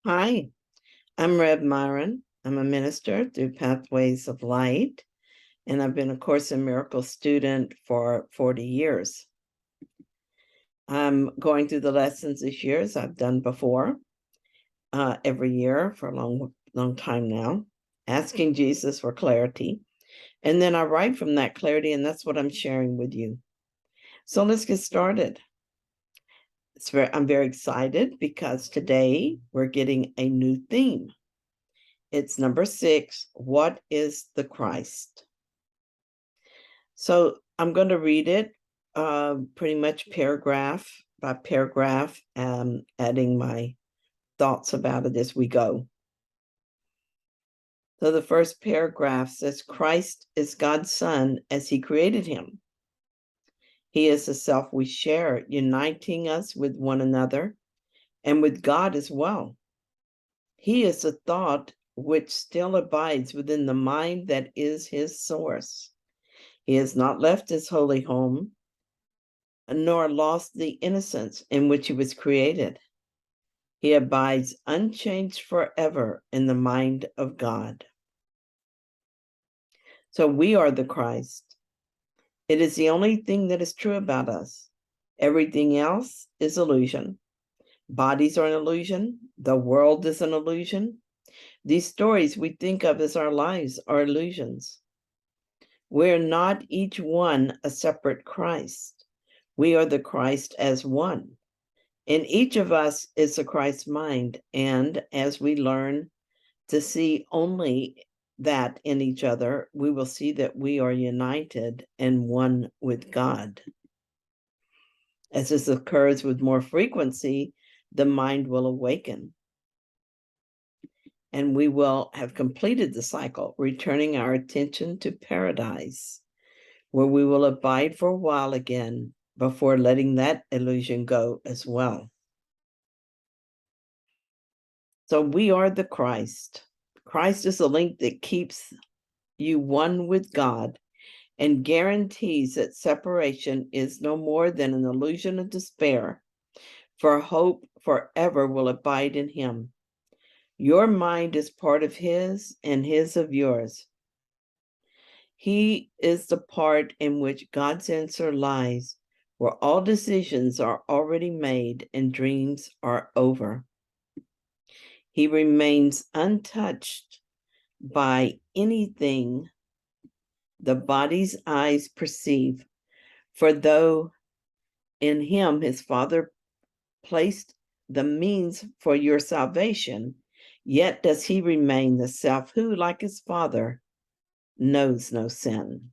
Hi, I'm Rev Myron. I'm a minister through Pathways of Light, and I've been a Course in Miracles student for 40 years. I'm going through the lessons this year, as I've done before, every year for a long time now, asking Jesus for clarity. And then I write from that clarity, and that's what I'm sharing with you. So let's get started. I'm very excited because today we're getting a new theme. It's number 6, what is the Christ? So I'm going to read it pretty much paragraph by paragraph, adding my thoughts about it as we go. So the first paragraph says, Christ is God's Son as he created him. He is the self we share, uniting us with one another and with God as well. He is a thought which still abides within the mind that is his source. He has not left his holy home, nor lost the innocence in which he was created. He abides unchanged forever in the mind of God. So we are the Christ. It is the only thing that is true about us. Everything else is illusion. Bodies are an illusion. The world is an illusion. These stories we think of as our lives are illusions. We're not each one a separate Christ. We are the Christ as one. In each of us is the Christ mind, and as we learn to see only that in each other, we will see that we are united and one with God. As this occurs with more frequency, the mind will awaken, and we will have completed the cycle, returning our attention to paradise, where we will abide for a while again before letting that illusion go as well. So we are the Christ. Christ is the link that keeps you one with God and guarantees that separation is no more than an illusion of despair, for hope forever will abide in him. Your mind is part of his and his of yours. He is the part in which God's answer lies, where all decisions are already made and dreams are over. He remains untouched by anything the body's eyes perceive, for though in him his Father placed the means for your salvation, yet does he remain the self who, like his Father, knows no sin.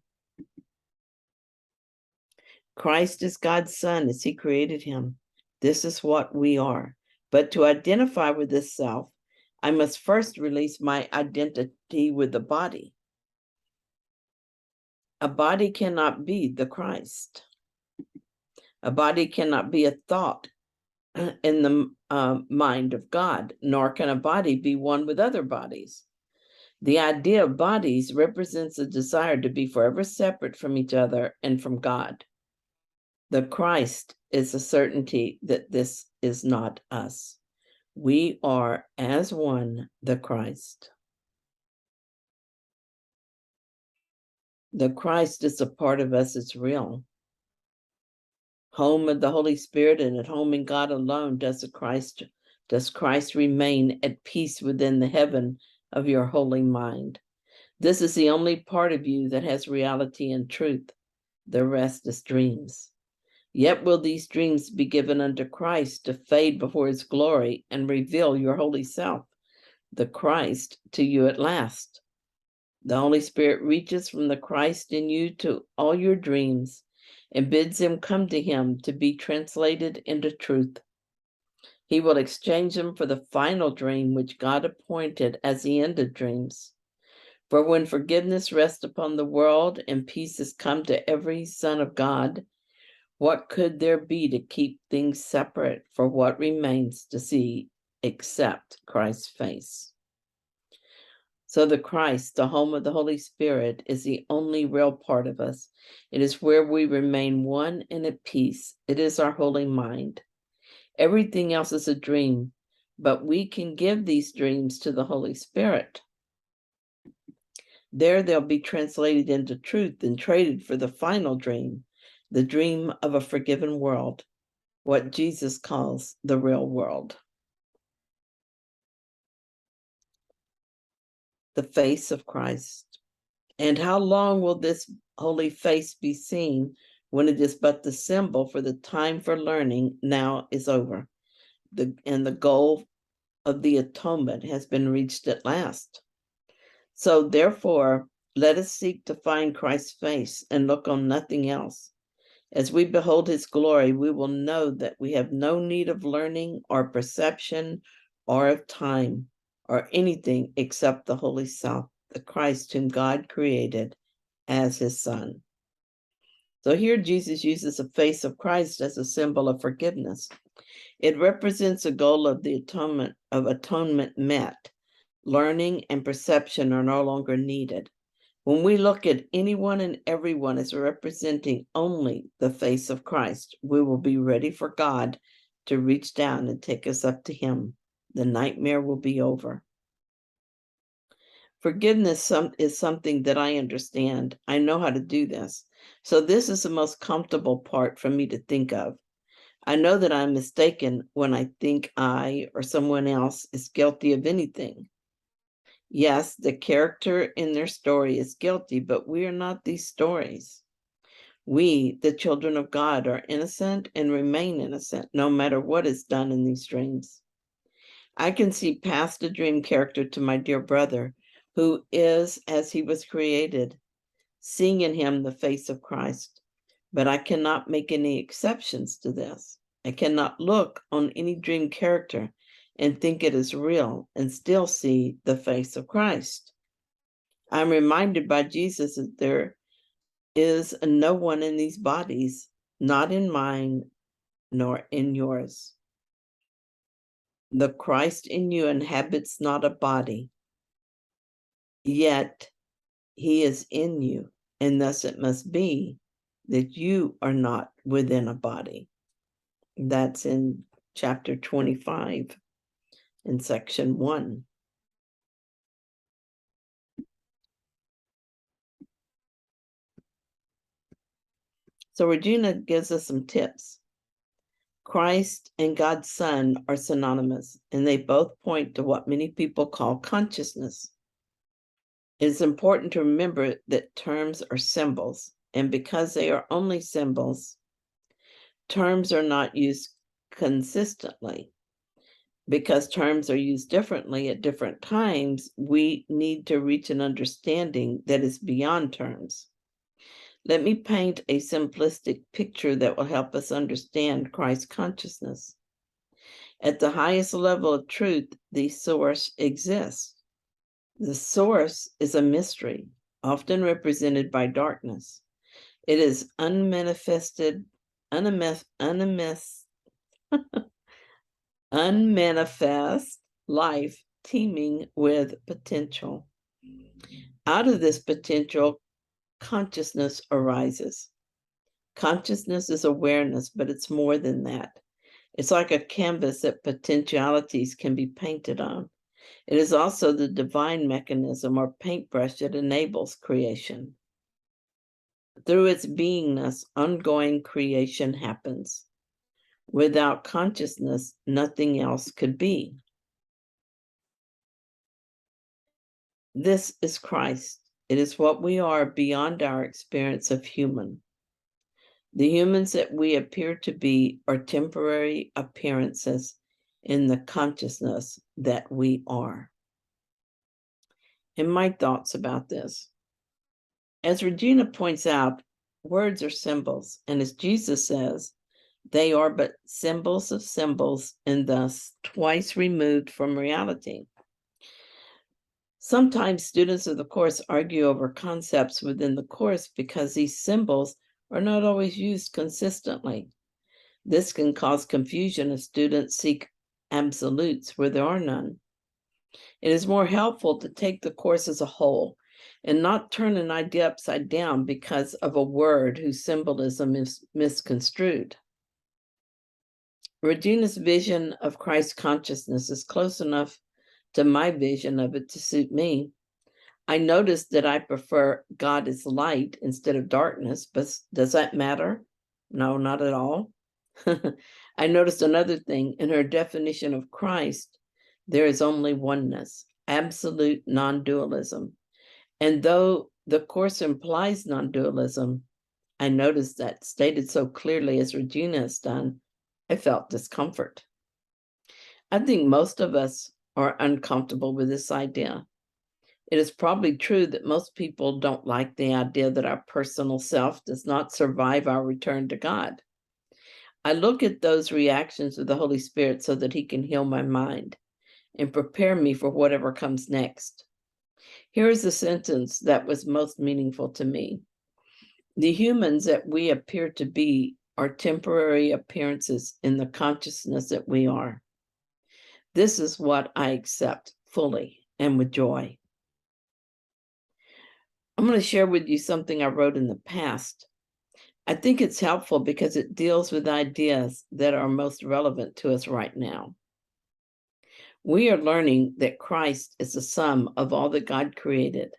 Christ is God's Son as he created him. This is what we are. But to identify with this self, I must first release my identity with the body. A body cannot be the Christ. A body cannot be a thought in the mind of God, nor can a body be one with other bodies. The idea of bodies represents a desire to be forever separate from each other and from God. The Christ is a certainty that this is not us. We are as one, the Christ. The Christ is a part of us that's real. Home of the Holy Spirit and at home in God alone does Christ remain at peace within the heaven of your holy mind. This is the only part of you that has reality and truth. The rest is dreams. Yet will these dreams be given unto Christ to fade before his glory and reveal your holy self, the Christ, to you at last. The Holy Spirit reaches from the Christ in you to all your dreams and bids them come to him to be translated into truth. He will exchange them for the final dream which God appointed as the end of dreams. For when forgiveness rests upon the world and peace has come to every son of God, what could there be to keep things separate for what remains to see except Christ's face? So the Christ, the home of the Holy Spirit, is the only real part of us. It is where we remain one and at peace. It is our holy mind. Everything else is a dream, but we can give these dreams to the Holy Spirit. There they'll be translated into truth and traded for the final dream, the dream of a forgiven world, what Jesus calls the real world. The face of Christ. And how long will this holy face be seen when it is but the symbol for the time for learning now is over? And the goal of the atonement has been reached at last. So therefore, let us seek to find Christ's face and look on nothing else. As we behold his glory, we will know that we have no need of learning or perception or of time or anything except the Holy Self, the Christ whom God created as his Son. So here Jesus uses the face of Christ as a symbol of forgiveness. It represents a goal of the atonement met. Learning and perception are no longer needed. When we look at anyone and everyone as representing only the face of Christ, we will be ready for God to reach down and take us up to him. The nightmare will be over. Forgiveness is something that I understand. I know how to do this. So this is the most comfortable part for me to think of. I know that I'm mistaken when I think I or someone else is guilty of anything. Yes, the character in their story is guilty, but we are not these stories. We, the children of God, are innocent and remain innocent, no matter what is done in these dreams. I can see past a dream character to my dear brother, who is as he was created, seeing in him the face of Christ. But I cannot make any exceptions to this. I cannot look on any dream character and think it is real and still see the face of Christ. I'm reminded by Jesus that there is no one in these bodies, not in mine nor in yours. The Christ in you inhabits not a body, yet he is in you, and thus it must be that you are not within a body. That's in chapter 25 in section 1. So Regina gives us some tips. Christ and God's Son are synonymous, and they both point to what many people call consciousness. It is important to remember that terms are symbols, and because they are only symbols, terms are not used consistently. Because terms are used differently at different times, we need to reach an understanding that is beyond terms. Let me paint a simplistic picture that will help us understand Christ's consciousness. At the highest level of truth, the source exists. The source is a mystery, often represented by darkness. It is unmanifest life teeming with potential. Out of this potential, consciousness arises. Consciousness is awareness, but it's more than that. It's like a canvas that potentialities can be painted on. It is also the divine mechanism or paintbrush that enables creation. Through its beingness, ongoing creation happens. Without consciousness, nothing else could be. This is Christ. It is what we are beyond our experience of human. The humans that we appear to be are temporary appearances in the consciousness that we are. And my thoughts about this. As Regina points out, words are symbols, and as Jesus says, they are but symbols of symbols and thus twice removed from reality. Sometimes students of the course argue over concepts within the course because these symbols are not always used consistently. This can cause confusion as students seek absolutes where there are none. It is more helpful to take the course as a whole and not turn an idea upside down because of a word whose symbolism is misconstrued. Regina's vision of Christ consciousness is close enough to my vision of it to suit me. I noticed that I prefer God as light instead of darkness, but does that matter? No, not at all. I noticed another thing. In her definition of Christ, there is only oneness, absolute non-dualism. And though the Course implies non-dualism, I noticed that stated so clearly as Regina has done, I felt discomfort. I think most of us are uncomfortable with this idea. It is probably true that most people don't like the idea that our personal self does not survive our return to God. I look at those reactions of the Holy Spirit so that He can heal my mind and prepare me for whatever comes next. Here is a sentence that was most meaningful to me. The humans that we appear to be are temporary appearances in the consciousness that we are. This is what I accept fully and with joy. I'm going to share with you something I wrote in the past. I think it's helpful because it deals with ideas that are most relevant to us right now. We are learning that Christ is the sum of all that God created,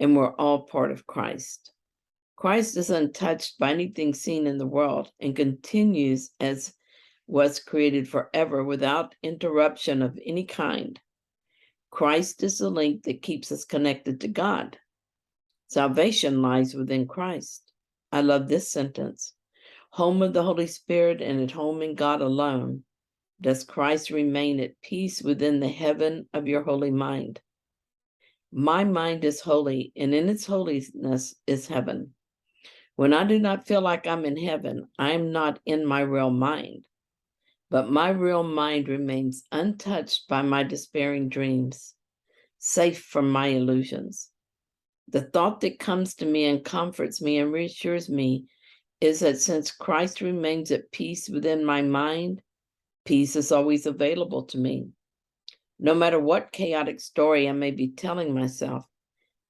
and we're all part of Christ. Christ is untouched by anything seen in the world and continues as was created forever without interruption of any kind. Christ is the link that keeps us connected to God. Salvation lies within Christ. I love this sentence. Home of the Holy Spirit and at home in God alone, does Christ remain at peace within the heaven of your holy mind. My mind is holy, and in its holiness is heaven. When I do not feel like I'm in heaven, I am not in my real mind. But my real mind remains untouched by my despairing dreams, safe from my illusions. The thought that comes to me and comforts me and reassures me is that since Christ remains at peace within my mind, peace is always available to me. No matter what chaotic story I may be telling myself,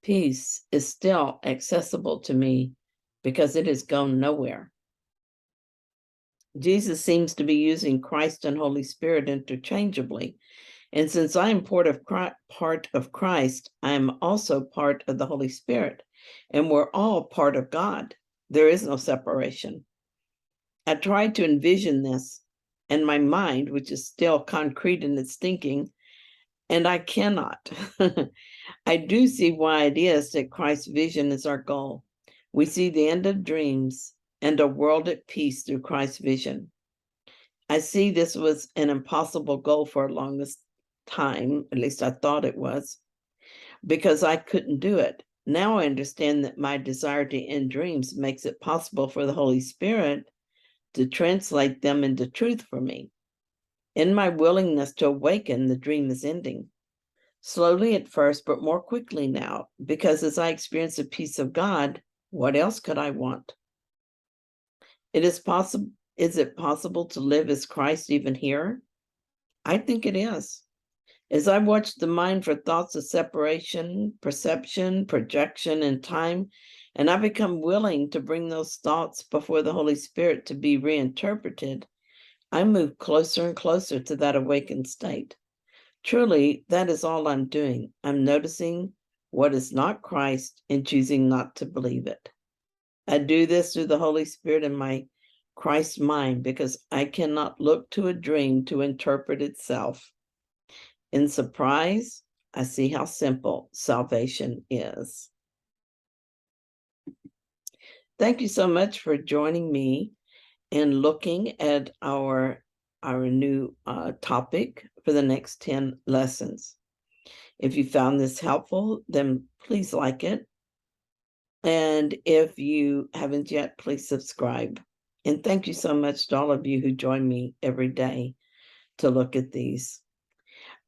peace is still accessible to me because it has gone nowhere. Jesus seems to be using Christ and Holy Spirit interchangeably. And since I am part of Christ, I am also part of the Holy Spirit, and we're all part of God. There is no separation. I tried to envision this in my mind, which is still concrete in its thinking, and I cannot. I do see why it is that Christ's vision is our goal. We see the end of dreams and a world at peace through Christ's vision. I see this was an impossible goal for the longest time, at least I thought it was, because I couldn't do it. Now I understand that my desire to end dreams makes it possible for the Holy Spirit to translate them into truth for me. In my willingness to awaken, the dream is ending. Slowly at first, but more quickly now, because as I experience the peace of God, what else could I want? Is it possible to live as Christ even here? I think it is. As I watch the mind for thoughts of separation, perception, projection, and time, and I become willing to bring those thoughts before the Holy Spirit to be reinterpreted, I move closer and closer to that awakened state. Truly, that is all I'm doing. I'm noticing what is not Christ and choosing not to believe it. I do this through the Holy Spirit in my Christ mind because I cannot look to a dream to interpret itself. In surprise, I see how simple salvation is. Thank you so much for joining me in looking at our new topic for the next 10 lessons. If you found this helpful, then please like it. And if you haven't yet, please subscribe. And thank you so much to all of you who join me every day to look at these.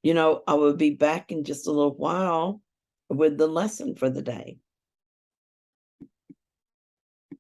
You know, I will be back in just a little while with the lesson for the day.